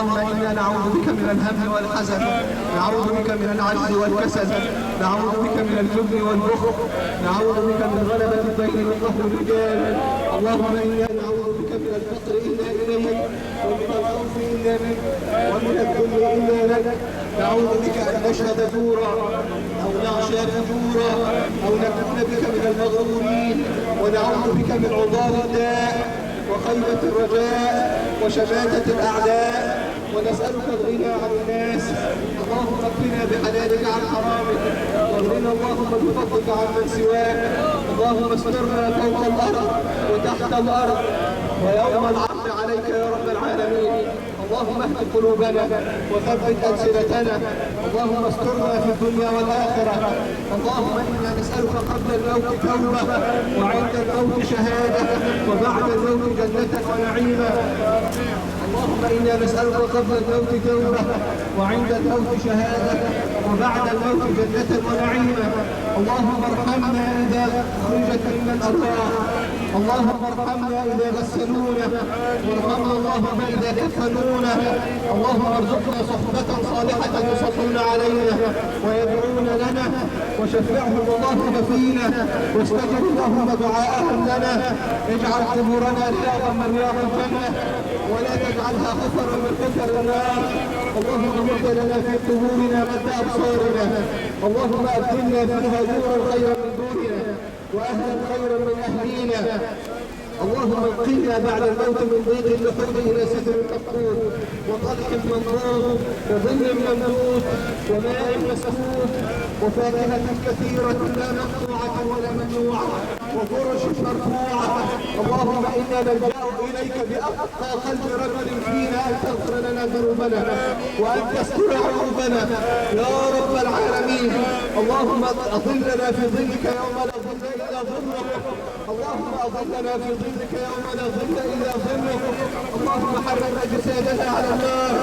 اللهم إنا نعوذ بك من الهم والحزن، نعوذ بك من العجز والكسل، نعوذ بك من الجبن والبخل، نعوذ بك من غلبة الدين وقهر الرجال. اللهم إنا نعوذ بك من الفقر إلا إليك، ومن الخوف إلا منك، ومن الذل إلا لك. نعوذ بك أن نشهد زورا أو نعشى فجورا أو نكون بك من المغرورين، ونعوذ بك من عضال الداء وخيبة الرجاء وشماتة الأعداء، ونسألك الغنى عن الناس. اللهم اكفنا بحلالك عن حرامك، واغننا اللهم بفضلك عن من سواك. اللهم استرنا فوق الأرض وتحت الأرض ويوم العرض عليك يا رب العالمين. اللهم اهد قلوبنا وثبت ألسنتنا، اللهم استرنا في الدنيا والآخرة. اللهم إنا نسألك قبل الموت توبة، وعند الموت شهادة، وبعد الموت جنة ونعيما. اللهم إنا نسألك قبل الموت توبة، وعند الموت شهادة، وبعد الموت جنة ونعيما. اللهم ارحمنا إذا خرجت منا الأرواح، اللهم ارحمنا إذا غسلونا، وارحمنا اللهم إذا كفنونا. اللهم ارزقنا صحبة صالحة يصلون علينا ويدعون لنا، وشفعهم اللهم فينا، واستجب اللهم دعاءهم لنا. اجعل قبورنا رياضا من رياض الجنة، ولا تجعلها حفرا من حفر النار. اللهم مد لنا في قبورنا مد أبصارنا، اللهم أبدلنا فيها نورا خيرا من دورنا، وأهلا خيرا من أهلينا. اللهم انقذنا بعد الموت من ضيق اللحود إلى ستر مفقود، وطلق منضود، وظل ممدود، وماء مسكوب، وفاكهة كثيرة لا مقطوعة ولا ممنوعة، وفرش مرفوعة. اللهم إنا نلجأ إليك بأقصى قلب رجل فينا أن تغفر لنا ذنوبنا وأن تستر عيوبنا يا رب العالمين. اللهم أظلنا في ظلك يوم لا ظل إلا ظلك، اللهم أظلنا في ظلك يوم لا ظل إلا ظلك. اللهم حرم أجسادنا على النار،